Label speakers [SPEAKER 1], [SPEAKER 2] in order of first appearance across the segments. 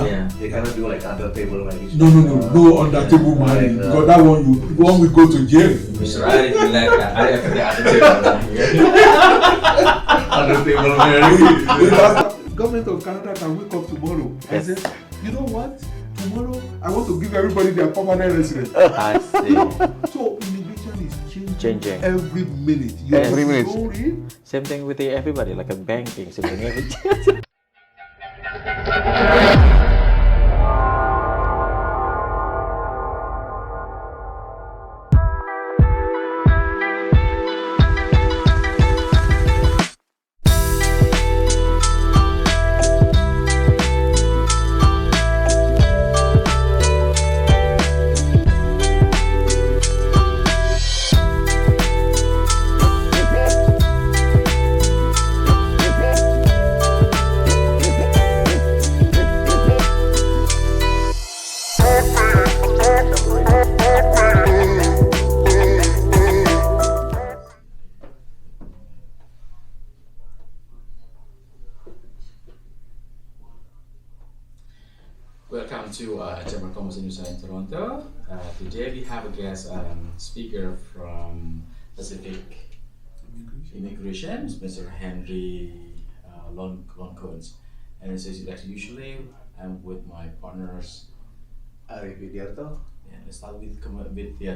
[SPEAKER 1] Yeah.
[SPEAKER 2] They cannot do like under table like
[SPEAKER 3] No under table money. Because that one we go to jail.
[SPEAKER 1] Mr. I didn't like that. I didn't under table
[SPEAKER 2] under table money.
[SPEAKER 3] Government of Canada can wake up tomorrow and
[SPEAKER 1] Yes.
[SPEAKER 3] say, you know what? Tomorrow I want to give everybody their permanent residence.
[SPEAKER 1] I see.
[SPEAKER 3] So immigration is
[SPEAKER 1] Changing.
[SPEAKER 3] every minute.
[SPEAKER 2] Every minute.
[SPEAKER 1] Same thing with everybody, like a banking, same thing every Welcome to Chamber of Commerce Indonesia in Toronto. Today we have a guest speaker from Pacific Immigration, Mr. Henry O Laniokun. And as usually, I'm with my partners. And let's start with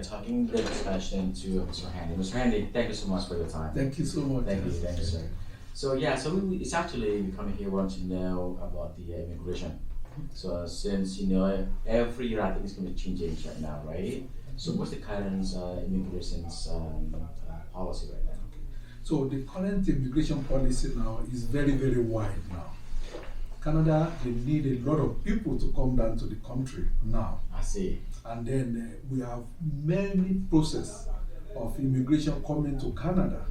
[SPEAKER 1] talking the discussion to Mr. Henry. Mr. Henry, thank you so much for your time.
[SPEAKER 3] Thank you so much.
[SPEAKER 1] Thank you, sir. So it's actually we come here want to know about the immigration. So since every year I think it's going to be changing right now, right? So what's the current immigration's policy right now?
[SPEAKER 3] So the current immigration policy now is very, very wide now. Canada, they need a lot of people to come down to the country now.
[SPEAKER 1] I see.
[SPEAKER 3] And then we have many process of immigration coming to Canada.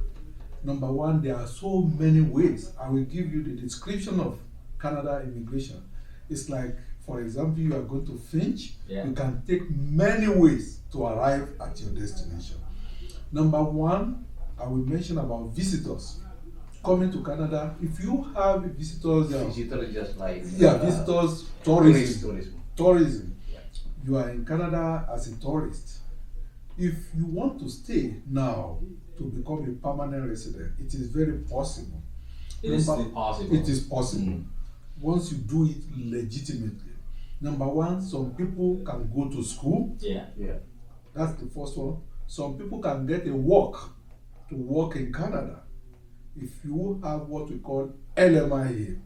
[SPEAKER 3] Number one, there are so many ways. I will give you the description of Canada immigration. It's like, for example, you are going to Finch, you can take many ways to arrive at your destination. Number one, I will mention about visitors coming to Canada. If you have visitors,
[SPEAKER 2] Visitors just like
[SPEAKER 3] visitors, tourism.
[SPEAKER 2] Yeah.
[SPEAKER 3] You are in Canada as a tourist. If you want to stay now to become a permanent resident, it is very possible.
[SPEAKER 1] It is possible.
[SPEAKER 3] It is possible. Once you do it legitimately. Number one, some people can go to school.
[SPEAKER 1] Yeah.
[SPEAKER 3] That's the first one. Some people can get a work to work in Canada. If you have what we call LMIA,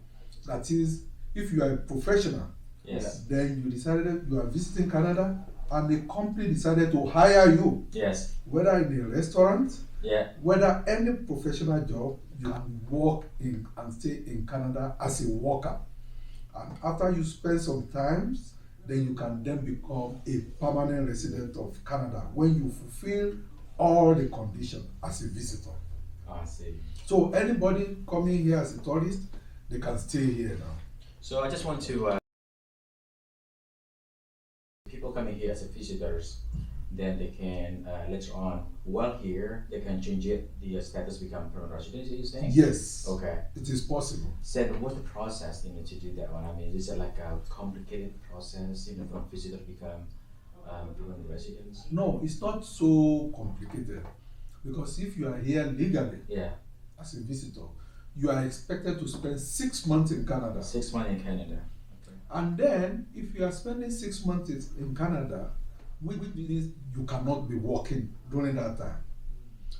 [SPEAKER 3] that is, if you are a professional, then you decided you are visiting Canada and the company decided to hire you.
[SPEAKER 1] Yes.
[SPEAKER 3] Whether in a restaurant, whether any professional job, you can work in and stay in Canada as a worker. And after you spend some time, then you can then become a permanent resident of Canada when you fulfill all the conditions as a visitor.
[SPEAKER 1] I see.
[SPEAKER 3] So anybody coming here as a tourist, they can stay here now.
[SPEAKER 1] So I just want to people coming here as visitors, then they can later on, while here, they can change it, the status become permanent residency, you saying?
[SPEAKER 3] Yes.
[SPEAKER 1] Okay.
[SPEAKER 3] It is possible.
[SPEAKER 1] So what's the process to do that one? I mean, is it like a complicated process, from visitor to become permanent residents?
[SPEAKER 3] No, it's not so complicated. Because if you are here legally, as a visitor, you are expected to spend 6 months in Canada.
[SPEAKER 1] 6 months in Canada. Okay.
[SPEAKER 3] And then, if you are spending 6 months in Canada, which means you cannot be working during that time.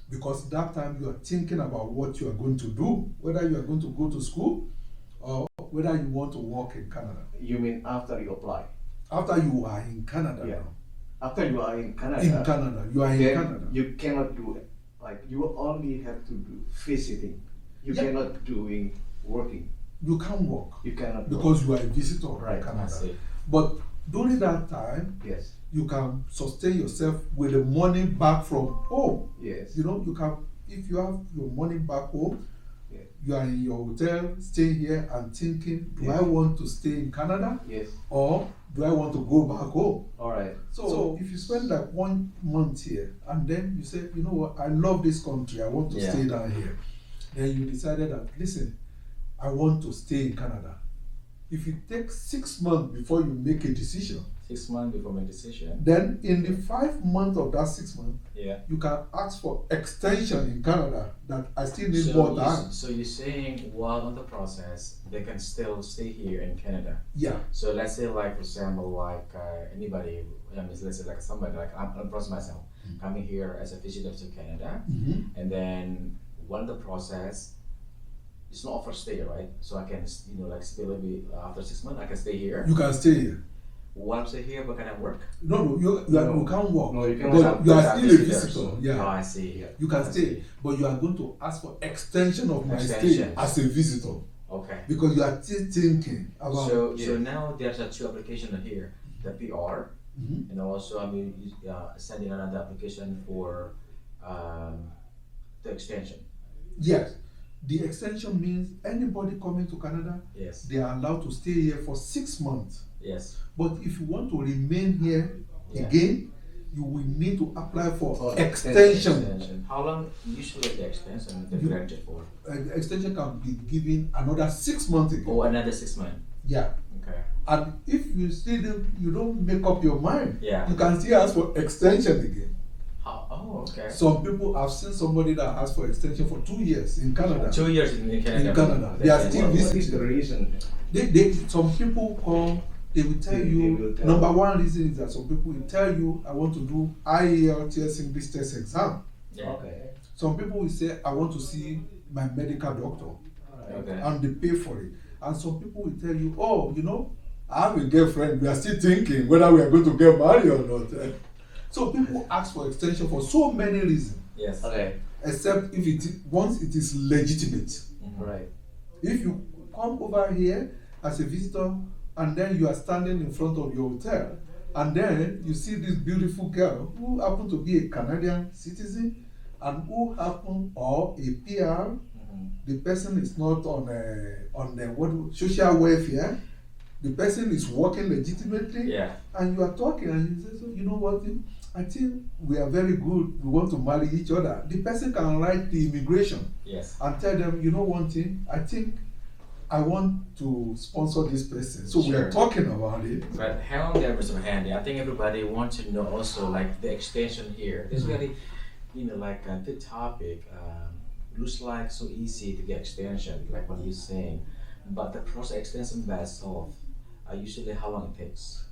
[SPEAKER 3] Because that time you are thinking about what you are going to do, whether you are going to go to school or whether you want to work in Canada.
[SPEAKER 2] You mean after you apply?
[SPEAKER 3] After you are in Canada now.
[SPEAKER 2] After you are in Canada.
[SPEAKER 3] In Canada. You are in Canada.
[SPEAKER 2] You cannot do it. Like you only have to do visiting. You cannot doing working.
[SPEAKER 3] You can't work.
[SPEAKER 2] You cannot
[SPEAKER 3] because you are a visitor in Canada. But during that time, you can sustain yourself with the money back from home.
[SPEAKER 2] Yes.
[SPEAKER 3] You know, you can, if you have your money back home, you are in your hotel, staying here and thinking, do I want to stay in Canada?
[SPEAKER 2] Yes.
[SPEAKER 3] Or do I want to go back home?
[SPEAKER 2] All right.
[SPEAKER 3] So if you spend like 1 month here and then you say, you know what, I love this country, I want to stay down here. Then you decided that, listen, I want to stay in Canada. if it takes 6 months before you make a decision,
[SPEAKER 1] 6 months before my decision.
[SPEAKER 3] then in the 5 months of that 6 months,
[SPEAKER 1] Yeah.
[SPEAKER 3] you can ask for extension in Canada that I still need more time.
[SPEAKER 1] So you're saying while on the process, they can still stay here in Canada.
[SPEAKER 3] Yeah.
[SPEAKER 1] So let's say, like for example, like anybody, let's say like somebody, like I'm process myself, coming here as a visitor to Canada, and then when the process, it's not for stay, right? So I can, like still maybe after 6 months, I can stay here.
[SPEAKER 3] You can stay here.
[SPEAKER 1] While I'm stay here, but can I work?
[SPEAKER 3] No, you can't work.
[SPEAKER 2] No, you can't.
[SPEAKER 3] But you are still a visitor. Yeah.
[SPEAKER 1] Oh, I see. Yeah.
[SPEAKER 3] You can
[SPEAKER 1] I
[SPEAKER 3] stay,
[SPEAKER 1] see.
[SPEAKER 3] but you are going to ask for extension of my stay
[SPEAKER 1] Extension.
[SPEAKER 3] as a visitor
[SPEAKER 1] Okay.
[SPEAKER 3] because you are still thinking about.
[SPEAKER 1] So now there's a two applications here, the PR,
[SPEAKER 3] Mhm.
[SPEAKER 1] and also sending another application for the extension.
[SPEAKER 3] Yes, the extension means anybody coming to Canada,
[SPEAKER 1] Yes.
[SPEAKER 3] they are allowed to stay here for 6 months.
[SPEAKER 1] Yes.
[SPEAKER 3] But if you want to remain here
[SPEAKER 1] Yeah.
[SPEAKER 3] again, you will need to apply for
[SPEAKER 2] For
[SPEAKER 3] extension.
[SPEAKER 1] Extension. How long usually the extension they
[SPEAKER 3] You-
[SPEAKER 1] granted for?
[SPEAKER 3] The extension can be given another 6 months again.
[SPEAKER 1] Oh, another 6 months.
[SPEAKER 3] Yeah.
[SPEAKER 1] Okay.
[SPEAKER 3] And if you don't make up your mind,
[SPEAKER 1] Yeah.
[SPEAKER 3] you can still ask for extension again.
[SPEAKER 1] Oh, okay.
[SPEAKER 3] Some people, I've seen somebody that asked for extension for 2 years in Canada.
[SPEAKER 1] 2 years in Canada.
[SPEAKER 3] In Canada. They are still
[SPEAKER 2] What is
[SPEAKER 3] visiting.
[SPEAKER 2] the reason?
[SPEAKER 3] Some people come, they will tell
[SPEAKER 2] They
[SPEAKER 3] you,
[SPEAKER 2] will tell
[SPEAKER 3] number
[SPEAKER 2] you.
[SPEAKER 3] one reason is that some people will tell you, I want to do IELTS English test exam.
[SPEAKER 1] Yeah.
[SPEAKER 2] Okay.
[SPEAKER 3] Some people will say, I want to see my medical doctor,
[SPEAKER 1] Okay.
[SPEAKER 3] and they pay for it. And some people will tell you, oh, I have a girlfriend, we are still thinking whether we are going to get married or not. So people ask for extension for so many reasons,
[SPEAKER 1] Yes.
[SPEAKER 2] Okay.
[SPEAKER 3] except once it is legitimate.
[SPEAKER 1] Mhm.
[SPEAKER 2] Right.
[SPEAKER 3] If you come over here as a visitor and then you are standing in front of your hotel and then you see this beautiful girl who happen to be a Canadian citizen and who happen or a PR, the person is not on social welfare, the person is working legitimately,
[SPEAKER 1] Yeah.
[SPEAKER 3] and you are talking and you say, so you know what, I think we are very good, we want to marry each other. The person can write the immigration
[SPEAKER 1] Yes.
[SPEAKER 3] and tell them, you know one thing, I think I want to sponsor this person. So we
[SPEAKER 1] Sure.
[SPEAKER 3] are talking about it.
[SPEAKER 1] But hang on there, Mr. Handy. I think everybody wants to know also like the extension here. It's very, like the topic looks like so easy to get extension, like what you're saying. But the process extension by itself, usually how long it takes?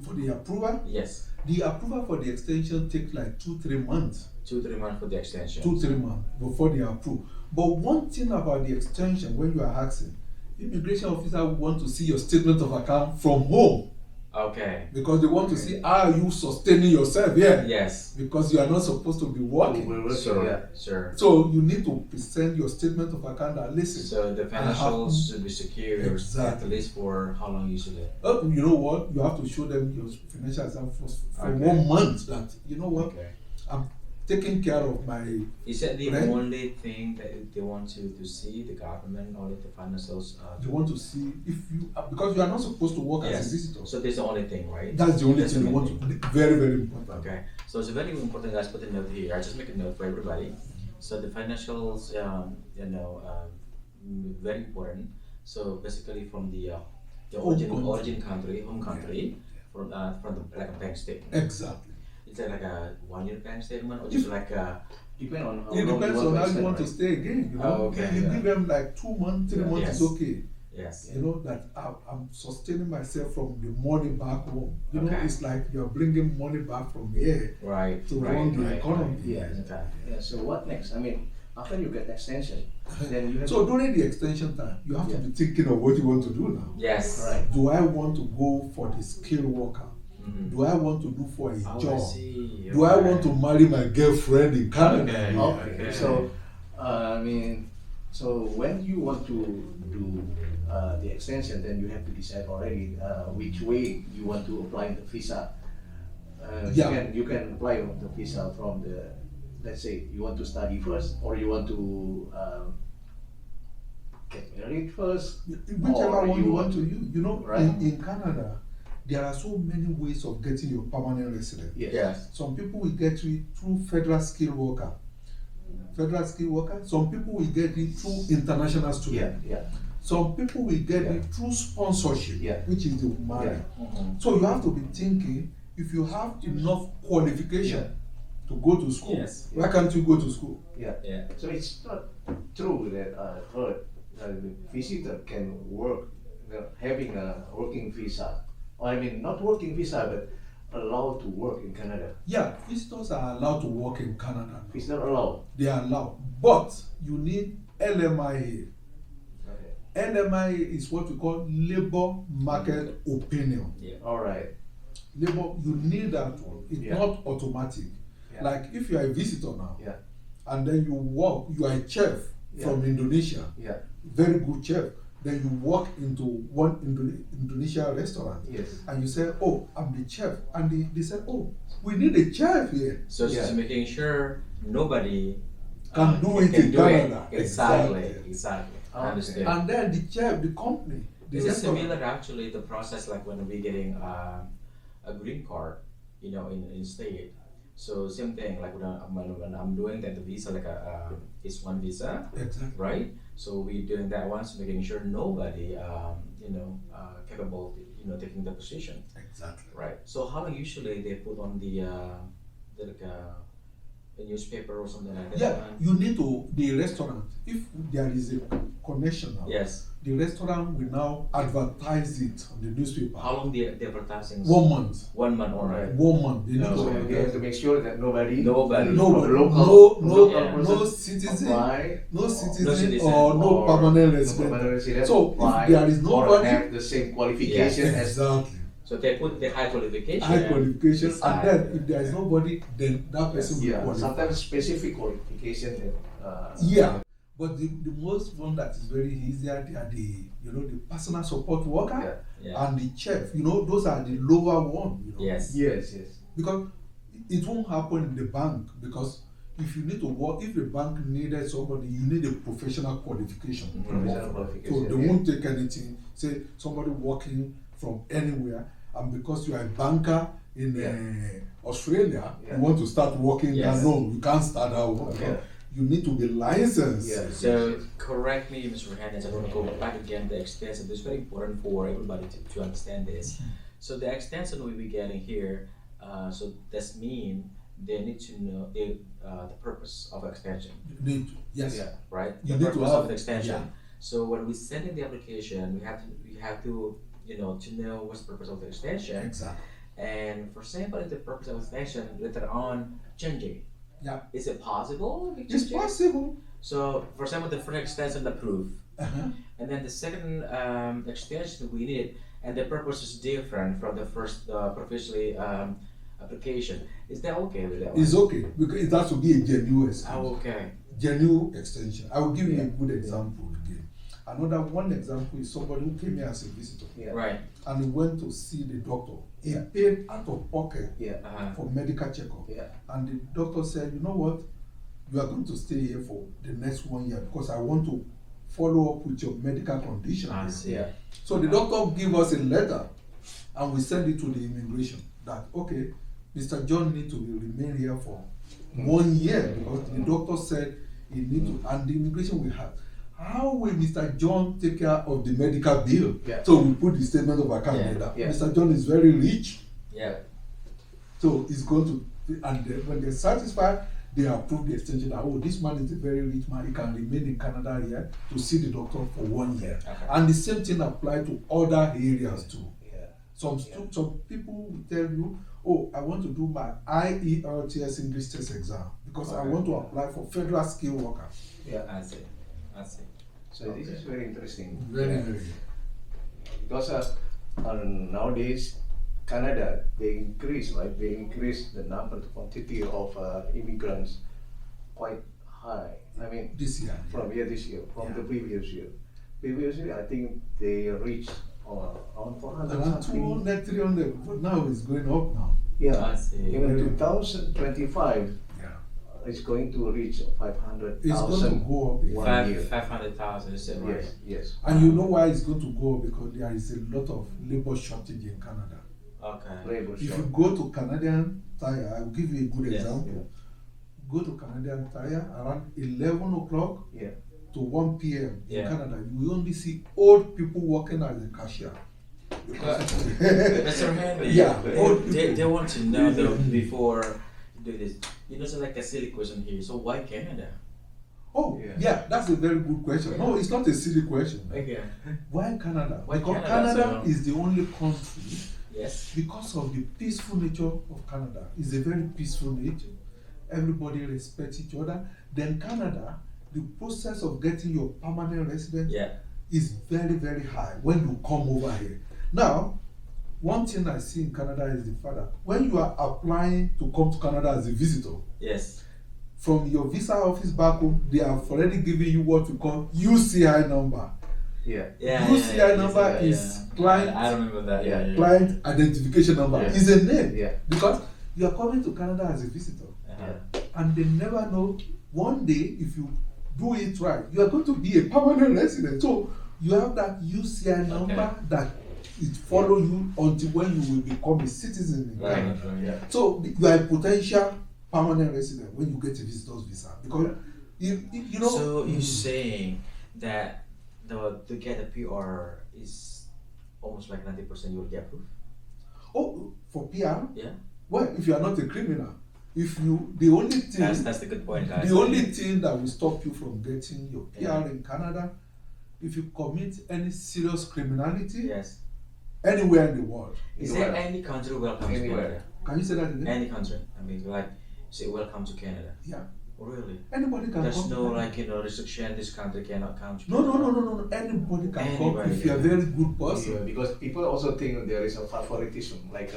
[SPEAKER 3] For the approval,
[SPEAKER 1] Yes,
[SPEAKER 3] the approval for the extension takes like 2-3 months.
[SPEAKER 1] 2-3 months for the extension.
[SPEAKER 3] 2-3 months before they approve. But one thing about the extension, when you are asking, immigration officer want to see your statement of account from home
[SPEAKER 1] Okay.
[SPEAKER 3] because they want to see how you sustaining yourself here.
[SPEAKER 1] Yes.
[SPEAKER 3] Because you are not supposed to be working.
[SPEAKER 2] We're working,
[SPEAKER 1] Sure.
[SPEAKER 2] yeah.
[SPEAKER 1] Sure.
[SPEAKER 3] So you need to present your statement of account that listen.
[SPEAKER 1] So the financials should be secure
[SPEAKER 3] Exactly.
[SPEAKER 1] at least for how long usually?
[SPEAKER 3] You know what? You have to show them your financial exam for
[SPEAKER 1] Okay.
[SPEAKER 3] 1 month. That you know what?
[SPEAKER 1] Okay.
[SPEAKER 3] I'm taking care of my.
[SPEAKER 1] Is that the
[SPEAKER 3] Right.
[SPEAKER 1] only thing that they want to see, the government, or the financials?
[SPEAKER 3] You want to see if you because you are not supposed to work as
[SPEAKER 1] Yes.
[SPEAKER 3] a visitor.
[SPEAKER 1] So that's the only thing, right?
[SPEAKER 3] That's the only
[SPEAKER 1] That's
[SPEAKER 3] thing you
[SPEAKER 1] the
[SPEAKER 3] want
[SPEAKER 1] only
[SPEAKER 3] to. Very very important.
[SPEAKER 1] Okay, so it's very important, guys. Put a note here. I just make a note for everybody. So the financials, very important. So basically, from the origin country, home country, from the like a bank statement.
[SPEAKER 3] Exactly.
[SPEAKER 1] Is that like a 1 year bank statement, or just like a?
[SPEAKER 2] Depend on how
[SPEAKER 3] It
[SPEAKER 2] long
[SPEAKER 3] depends
[SPEAKER 2] you
[SPEAKER 3] on how you
[SPEAKER 2] extend,
[SPEAKER 3] want to
[SPEAKER 2] right?
[SPEAKER 3] stay again. You know,
[SPEAKER 1] Oh, okay,
[SPEAKER 3] you
[SPEAKER 1] yeah.
[SPEAKER 3] give them like 2 months, 3 months
[SPEAKER 1] Yes.
[SPEAKER 3] is okay.
[SPEAKER 1] Yes.
[SPEAKER 3] You know that I'm sustaining myself from the money back home. You know,
[SPEAKER 1] Okay.
[SPEAKER 3] it's like you're bringing money back from here
[SPEAKER 1] Right.
[SPEAKER 3] to
[SPEAKER 1] right,
[SPEAKER 3] run the
[SPEAKER 1] right,
[SPEAKER 3] economy.
[SPEAKER 1] right.
[SPEAKER 2] Yeah.
[SPEAKER 1] Okay.
[SPEAKER 2] Yeah, so what next? I mean, after you get extension, then you have
[SPEAKER 3] So
[SPEAKER 2] to,
[SPEAKER 3] during the extension time, you have
[SPEAKER 2] Yeah.
[SPEAKER 3] to be thinking of what you want to do now.
[SPEAKER 1] Yes.
[SPEAKER 2] right.
[SPEAKER 3] Do I want to go for the skilled worker?
[SPEAKER 1] Mhm.
[SPEAKER 3] Do I want to do for a
[SPEAKER 1] Oh, I
[SPEAKER 3] job?
[SPEAKER 1] see.
[SPEAKER 3] Do I
[SPEAKER 1] Okay.
[SPEAKER 3] want to marry my girlfriend in Canada?
[SPEAKER 1] Okay.
[SPEAKER 2] Okay, so I mean, so when you want to do the extension, then you have to decide already which way you want to apply the visa.
[SPEAKER 3] Yeah.
[SPEAKER 2] You can apply the visa from the, let's say you want to study first, or you want to get married first.
[SPEAKER 3] Whichever
[SPEAKER 2] Or
[SPEAKER 3] one
[SPEAKER 2] you
[SPEAKER 3] you
[SPEAKER 2] want
[SPEAKER 3] want to use. You know,
[SPEAKER 2] Right.
[SPEAKER 3] in Canada, there are so many ways of getting your permanent residence.
[SPEAKER 2] Yes.
[SPEAKER 1] Yes.
[SPEAKER 3] Some people will get it through federal skilled worker. Federal skilled worker. Some people will get it through international
[SPEAKER 2] Yeah,
[SPEAKER 3] student.
[SPEAKER 2] yeah.
[SPEAKER 3] Some people will get
[SPEAKER 2] Yeah.
[SPEAKER 3] it through sponsorship,
[SPEAKER 2] Yeah.
[SPEAKER 3] which is the money.
[SPEAKER 2] Yeah.
[SPEAKER 3] So you have to be thinking, if you have enough qualification to go to school,
[SPEAKER 1] Yes.
[SPEAKER 3] why can't you go to school?
[SPEAKER 2] Yeah.
[SPEAKER 1] Yeah.
[SPEAKER 2] So it's not true that I heard that the visitor can work, having a working visa. Or I mean, not working visa, but allowed to work in Canada.
[SPEAKER 3] Yeah, visitors are allowed to work in Canada.
[SPEAKER 2] It's not allowed.
[SPEAKER 3] They are allowed, but you need LMIA.
[SPEAKER 2] Okay.
[SPEAKER 3] LMIA is what we call labor market opinion.
[SPEAKER 1] Yeah.
[SPEAKER 2] All right.
[SPEAKER 3] Labor, you need that one. It's
[SPEAKER 2] Yeah.
[SPEAKER 3] not automatic.
[SPEAKER 2] Yeah.
[SPEAKER 3] Like if you are a visitor now,
[SPEAKER 2] Yeah.
[SPEAKER 3] and then you work, you are a chef from Indonesia,
[SPEAKER 2] Yeah.
[SPEAKER 3] very good chef. Then you walk into one Indonesia restaurant,
[SPEAKER 2] Yes.
[SPEAKER 3] and you say, "Oh, I'm the chef," and they said, "Oh, we need a chef here."
[SPEAKER 1] So it's just making sure nobody
[SPEAKER 3] Can do it in
[SPEAKER 1] do it.
[SPEAKER 3] Canada.
[SPEAKER 1] Exactly.
[SPEAKER 3] Exactly.
[SPEAKER 1] Exactly.
[SPEAKER 2] Okay.
[SPEAKER 1] Understood.
[SPEAKER 3] And then the chef, the company, the
[SPEAKER 1] Is it
[SPEAKER 3] restaurant.
[SPEAKER 1] similar actually the process like when we getting a green card, you know, in state? So same thing like when I'm doing that the visa like it's one visa,
[SPEAKER 3] Exactly.
[SPEAKER 1] right? So we doing that once, making sure nobody capable, taking the position,
[SPEAKER 3] Exactly.
[SPEAKER 1] right? So how long usually they put on the newspaper or something like that?
[SPEAKER 3] Yeah, you need to the restaurant. If there is a connection now,
[SPEAKER 1] Yes.
[SPEAKER 3] the restaurant will now advertise it on the newspaper.
[SPEAKER 1] How long the advertising?
[SPEAKER 3] 1 month.
[SPEAKER 1] 1 month, all right.
[SPEAKER 3] 1 month. They need
[SPEAKER 2] So
[SPEAKER 3] to
[SPEAKER 2] you have
[SPEAKER 3] advertise.
[SPEAKER 2] to make sure that nobody
[SPEAKER 1] Nobody.
[SPEAKER 3] No,
[SPEAKER 2] from local,
[SPEAKER 3] no
[SPEAKER 1] Yeah.
[SPEAKER 3] citizen,
[SPEAKER 2] apply,
[SPEAKER 3] no citizen,
[SPEAKER 1] citizen
[SPEAKER 3] or no
[SPEAKER 2] or
[SPEAKER 3] permanent
[SPEAKER 2] no
[SPEAKER 3] resident.
[SPEAKER 2] permanent resident
[SPEAKER 3] So
[SPEAKER 2] apply,
[SPEAKER 3] if there is
[SPEAKER 2] or
[SPEAKER 3] nobody,
[SPEAKER 2] have the same qualification as
[SPEAKER 3] exactly,
[SPEAKER 1] So they put the high qualification.
[SPEAKER 3] high qualification, and
[SPEAKER 1] beside.
[SPEAKER 3] then if there is nobody, then that person will
[SPEAKER 2] yeah,
[SPEAKER 3] qualify.
[SPEAKER 2] sometimes specific qualification that
[SPEAKER 3] Yeah, but the most one that is very easier, they are the the personal support worker
[SPEAKER 2] yeah.
[SPEAKER 1] Yeah.
[SPEAKER 3] and the chef. Those are the lower one.
[SPEAKER 1] Yes.
[SPEAKER 2] Yes.
[SPEAKER 3] Because it won't happen in the bank, because if you need to work, if the bank needed somebody, you need a professional qualification. to work
[SPEAKER 2] Professional
[SPEAKER 3] for.
[SPEAKER 2] qualification,
[SPEAKER 3] So they
[SPEAKER 2] yeah.
[SPEAKER 3] won't take anything. Say somebody working from anywhere, and because you are a banker in Australia,
[SPEAKER 2] Yeah.
[SPEAKER 3] you want to start working.
[SPEAKER 1] Yes.
[SPEAKER 3] No, you can't start that work.
[SPEAKER 2] Yeah.
[SPEAKER 3] You need to be licensed.
[SPEAKER 2] Yeah.
[SPEAKER 1] So correct me, Mr. Hernandez, I want to go back again the extension. This is very important for everybody to understand this. So the extension we'll be getting here, so that's mean they need to know the purpose of extension,
[SPEAKER 3] You need to. Yes.
[SPEAKER 2] Yeah.
[SPEAKER 1] right?
[SPEAKER 3] You
[SPEAKER 1] The
[SPEAKER 3] need to
[SPEAKER 1] purpose
[SPEAKER 3] have-
[SPEAKER 1] of the extension.
[SPEAKER 3] yeah.
[SPEAKER 1] So when we send in the application, we have to to know what's the purpose of the extension.
[SPEAKER 3] Exactly.
[SPEAKER 1] And for example, if the purpose of extension later on changing,
[SPEAKER 3] Yeah.
[SPEAKER 1] is it possible? we
[SPEAKER 3] It's
[SPEAKER 1] change it?
[SPEAKER 3] possible.
[SPEAKER 1] So, for example, the first extension approved,
[SPEAKER 3] Uh-huh.
[SPEAKER 1] and then the second extension we need, and the purpose is different from the first previously application. Is that okay with that one?
[SPEAKER 3] It's okay, because it has to be a genuine extension.
[SPEAKER 1] Oh, okay.
[SPEAKER 3] Genuine extension. I will give you a
[SPEAKER 2] Yeah.
[SPEAKER 3] good example again. Another one example is somebody who came here as a visitor
[SPEAKER 2] Yeah.
[SPEAKER 1] Right.
[SPEAKER 3] and he went to see the doctor. He
[SPEAKER 2] Yeah.
[SPEAKER 3] paid out of pocket
[SPEAKER 2] Yeah.
[SPEAKER 3] for medical checkup.
[SPEAKER 2] Yeah.
[SPEAKER 3] And the doctor said, "You know what? You are going to stay here for the next 1 year because I want to follow up with your medical condition."
[SPEAKER 1] I see.
[SPEAKER 2] Yeah.
[SPEAKER 3] So the doctor gave us a letter and we sent it to the immigration that, okay, Mr. John needs to remain here for 1 year because the doctor said he need to, and the immigration will have. How will Mr. John take care of the medical bill?
[SPEAKER 2] Yeah.
[SPEAKER 3] So we put the statement of account
[SPEAKER 1] Yeah.
[SPEAKER 3] there.
[SPEAKER 2] Yeah.
[SPEAKER 3] Mr. John is very rich,
[SPEAKER 1] Yeah.
[SPEAKER 3] so he's going to, and then when they're satisfied, they approve the extension that, oh, this man is a very rich man, he can remain in Canada here to see the doctor for 1 year.
[SPEAKER 1] Okay.
[SPEAKER 3] And the same thing applies to other areas too.
[SPEAKER 2] Yeah.
[SPEAKER 3] Some people will tell you, oh, I want to do my IELTS English test exam because I
[SPEAKER 2] Okay.
[SPEAKER 3] want to apply for federal skill worker.
[SPEAKER 2] Yeah.
[SPEAKER 1] I see. I see.
[SPEAKER 2] So this is very interesting.
[SPEAKER 3] Very,
[SPEAKER 2] Yeah.
[SPEAKER 3] very.
[SPEAKER 2] Because nowadays Canada they increase, right? They increase the number, the quantity of immigrants quite high. I mean,
[SPEAKER 3] This year.
[SPEAKER 2] from this year, from
[SPEAKER 3] Yeah.
[SPEAKER 2] the previous year. Previously, I think they reached around 400
[SPEAKER 3] Around
[SPEAKER 2] something.
[SPEAKER 3] 200, 300, but now it's going up now.
[SPEAKER 2] Yeah.
[SPEAKER 1] I see.
[SPEAKER 2] In 2025,
[SPEAKER 3] Yeah.
[SPEAKER 2] it's going to reach
[SPEAKER 3] It's going to
[SPEAKER 2] 500,000.
[SPEAKER 3] go up.
[SPEAKER 2] One year.
[SPEAKER 1] 500,000, is that right?
[SPEAKER 2] Yes, yes.
[SPEAKER 3] And you know why it's going to go up? Because there is a lot of labor shortage in Canada.
[SPEAKER 1] Okay.
[SPEAKER 2] Labor
[SPEAKER 3] If you
[SPEAKER 2] shortage.
[SPEAKER 3] go to Canadian Tire, I'll give you a good
[SPEAKER 1] Yes.
[SPEAKER 3] example. Go to Canadian Tire around 11 o'clock,
[SPEAKER 2] Yeah.
[SPEAKER 3] to 1 p.m. in
[SPEAKER 1] Yeah.
[SPEAKER 3] Canada, you will only see old people working as a cashier.
[SPEAKER 1] Mr. Henry,
[SPEAKER 3] Yeah,
[SPEAKER 1] they want to know though before you do this. It's like a silly question here. So why Canada?
[SPEAKER 3] Oh,
[SPEAKER 2] Yeah.
[SPEAKER 3] yeah, that's a very good question. No, it's not a silly question.
[SPEAKER 1] Okay.
[SPEAKER 3] Why Canada?
[SPEAKER 1] Why
[SPEAKER 3] Because
[SPEAKER 1] Canada,
[SPEAKER 3] Canada
[SPEAKER 1] so-
[SPEAKER 3] is the only country,
[SPEAKER 1] Yes.
[SPEAKER 3] because of the peaceful nature of Canada. It's a very peaceful nature. Everybody respects each other. Then Canada, the process of getting your permanent residence
[SPEAKER 1] Yeah.
[SPEAKER 3] is very, very high when you come over here. Now, one thing I see in Canada is the fact that when you are applying to come to Canada as a visitor,
[SPEAKER 1] Yes.
[SPEAKER 3] from your visa office back home, they have already given you what we call UCI number.
[SPEAKER 2] Yeah.
[SPEAKER 1] Yeah.
[SPEAKER 3] UCI number is client
[SPEAKER 1] I remember that. Yeah.
[SPEAKER 3] client identification number.
[SPEAKER 1] Yeah.
[SPEAKER 3] It's a name.
[SPEAKER 2] Yeah.
[SPEAKER 3] Because you are coming to Canada as a visitor.
[SPEAKER 1] Uh-huh.
[SPEAKER 3] And they never know, one day, if you do it right, you are going to be a permanent resident. So you have that UCI number that it follow you until when you will become a citizen in
[SPEAKER 1] Right.
[SPEAKER 3] Canada.
[SPEAKER 1] Yeah.
[SPEAKER 3] So you are a potential permanent resident when you get a visitor's visa. Because you know.
[SPEAKER 1] So you're saying that to get a PR is almost like 90% you will get approved?
[SPEAKER 3] Oh, for PR?
[SPEAKER 1] Yeah.
[SPEAKER 3] Well, if you are not a criminal, if you the only thing
[SPEAKER 1] That's the good point, guys.
[SPEAKER 3] the only thing that will stop you from getting your PR in Canada, if you commit any serious criminality
[SPEAKER 1] Yes.
[SPEAKER 3] anywhere in the world.
[SPEAKER 1] Is there any country welcome to
[SPEAKER 2] Anywhere.
[SPEAKER 1] Canada?
[SPEAKER 3] Can you say that again?
[SPEAKER 1] Any country. I mean, like, say welcome to Canada.
[SPEAKER 3] Yeah.
[SPEAKER 1] Oh, really?
[SPEAKER 3] Anybody can
[SPEAKER 1] There's
[SPEAKER 3] come.
[SPEAKER 1] no
[SPEAKER 3] to Canada.
[SPEAKER 1] restriction. This country cannot come to
[SPEAKER 3] No.
[SPEAKER 1] Canada.
[SPEAKER 3] Anybody can come
[SPEAKER 1] Anybody,
[SPEAKER 3] if you are a
[SPEAKER 1] yeah.
[SPEAKER 3] very good person.
[SPEAKER 2] Yeah, because people also think there is a favoritism, like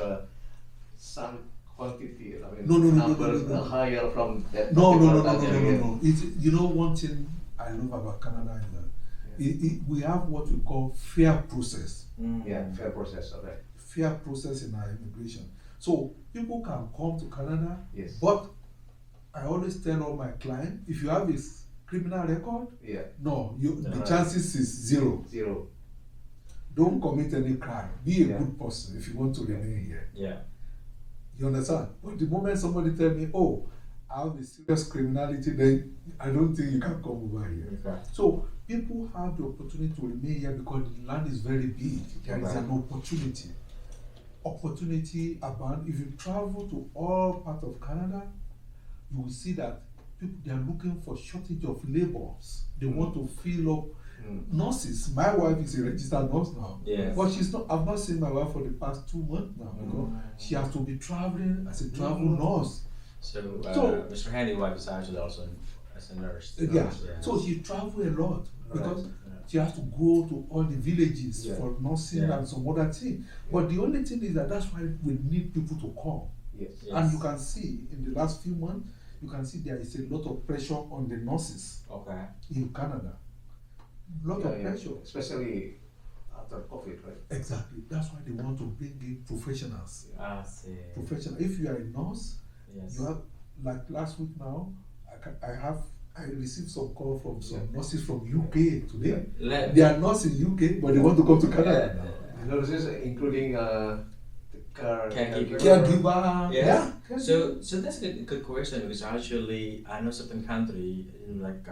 [SPEAKER 2] some quantity. I mean,
[SPEAKER 3] No.
[SPEAKER 2] numbers are higher from that.
[SPEAKER 3] No.
[SPEAKER 2] particular area.
[SPEAKER 3] It's, you know, one thing I love about Canada is that we have what we call fair process.
[SPEAKER 1] Mm.
[SPEAKER 2] Yeah, fair process. Okay.
[SPEAKER 3] Fair process in our immigration. So people can come to Canada,
[SPEAKER 2] Yes.
[SPEAKER 3] but I always tell all my clients, if you have a criminal record,
[SPEAKER 2] Yeah.
[SPEAKER 3] no, the
[SPEAKER 2] No.
[SPEAKER 3] chances is zero.
[SPEAKER 2] Zero.
[SPEAKER 3] Don't commit any crime. Be a
[SPEAKER 2] Yeah.
[SPEAKER 3] good person if you want to remain here.
[SPEAKER 1] Yeah.
[SPEAKER 3] You understand? But the moment somebody tell me, oh, I have a serious criminality, then I don't think you can come over here.
[SPEAKER 1] Okay.
[SPEAKER 3] So people have the opportunity to remain here because the land is very big. There is an opportunity. Opportunity abound. If you travel to all parts of Canada, you will see that people they are looking for shortage of laborers. They want to fill up nurses. My wife is a registered nurse now.
[SPEAKER 1] Yes.
[SPEAKER 3] But she's not. I've not seen my wife for the past 2 months now because she has to be traveling as a travel nurse.
[SPEAKER 1] So,
[SPEAKER 3] So-
[SPEAKER 1] Mr. Handy's wife is actually also as a nurse.
[SPEAKER 3] Yeah. So she travel a lot because she has to go to all the villages
[SPEAKER 2] Yeah.
[SPEAKER 3] for nursing
[SPEAKER 1] Yeah.
[SPEAKER 3] and some other thing. But the only thing is that's why we need people to come.
[SPEAKER 2] Yes.
[SPEAKER 1] Yes.
[SPEAKER 3] And you can see in the last few months, you can see there is a lot of pressure on the nurses
[SPEAKER 1] Okay.
[SPEAKER 3] in Canada. Lot
[SPEAKER 2] Yeah,
[SPEAKER 3] of
[SPEAKER 2] yeah.
[SPEAKER 3] pressure.
[SPEAKER 2] Especially after COVID, right?
[SPEAKER 3] Exactly. That's why they want to bring in professionals.
[SPEAKER 1] I see.
[SPEAKER 3] Professional. If you are a nurse,
[SPEAKER 1] Yes.
[SPEAKER 3] you have like last week now. I received some call from some nurses from UK today.
[SPEAKER 1] Let-
[SPEAKER 3] They are nurses in UK, but they want to come to Canada now.
[SPEAKER 2] The nurses, including the
[SPEAKER 1] Caregiver.
[SPEAKER 3] Caregiver.
[SPEAKER 1] Yes.
[SPEAKER 3] Yeah.
[SPEAKER 1] So that's a good question because actually I know certain country like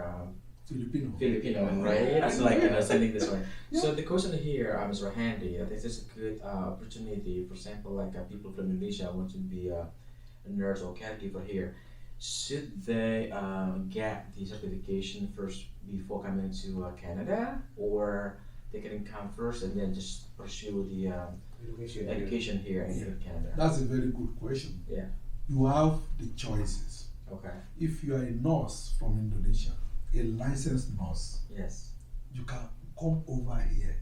[SPEAKER 1] Filipino, right? It's like sending this way. So the question here, Mr. Handy, I think this is a good opportunity. For example, like people from Indonesia want to be a nurse or caregiver here. Should they get the certification first before coming to Canada, or they can come first and then just pursue the education here in Canada?
[SPEAKER 3] That's a very good question.
[SPEAKER 1] Yeah.
[SPEAKER 3] You have the choices.
[SPEAKER 1] Okay.
[SPEAKER 3] If you are a nurse from Indonesia, a licensed nurse,
[SPEAKER 1] Yes.
[SPEAKER 3] you can come over here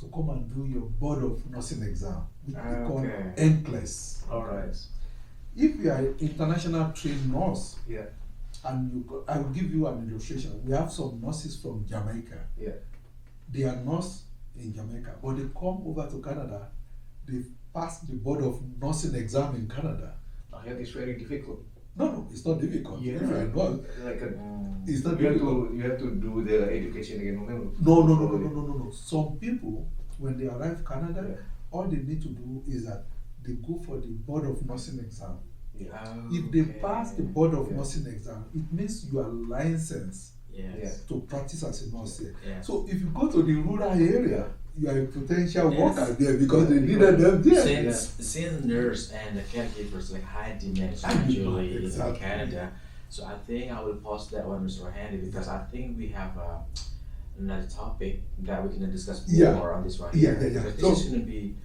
[SPEAKER 3] to come and do your board of nursing exam, which we call
[SPEAKER 1] Okay.
[SPEAKER 3] NCLEX.
[SPEAKER 2] All right.
[SPEAKER 3] If you are an international trained nurse,
[SPEAKER 2] Yeah.
[SPEAKER 3] and I will give you an illustration. We have some nurses from Jamaica.
[SPEAKER 2] Yeah.
[SPEAKER 3] They are nurse in Jamaica, but they come over to Canada. They pass the board of nursing exam in Canada.
[SPEAKER 2] I heard it's very difficult.
[SPEAKER 3] No, it's not difficult.
[SPEAKER 2] Yeah.
[SPEAKER 3] If you are a nurse,
[SPEAKER 2] Like
[SPEAKER 3] it's not
[SPEAKER 2] you have
[SPEAKER 3] difficult.
[SPEAKER 2] to do the education again.
[SPEAKER 3] No. Some people, when they arrive Canada,
[SPEAKER 2] Yeah.
[SPEAKER 3] all they need to do is that they go for the board of nursing exam.
[SPEAKER 2] Yeah.
[SPEAKER 3] If they pass the board of
[SPEAKER 2] Yeah.
[SPEAKER 3] nursing exam, it means you are licensed
[SPEAKER 1] Yes.
[SPEAKER 3] to practice as a nurse here.
[SPEAKER 1] Yeah.
[SPEAKER 3] So if you go to the rural area, you are a potential
[SPEAKER 1] Yes.
[SPEAKER 3] worker there because they needed them there.
[SPEAKER 1] Since nurse and the caregivers like high demand
[SPEAKER 3] High demand,
[SPEAKER 1] usually
[SPEAKER 3] exactly.
[SPEAKER 1] in Canada, so I think I will post that one, Mr. Handy, because I think we have another topic that we can discuss
[SPEAKER 3] Yeah.
[SPEAKER 1] more on this right
[SPEAKER 3] Yeah,
[SPEAKER 1] here.
[SPEAKER 3] yeah, yeah.
[SPEAKER 1] Because
[SPEAKER 3] So-
[SPEAKER 1] this is going to be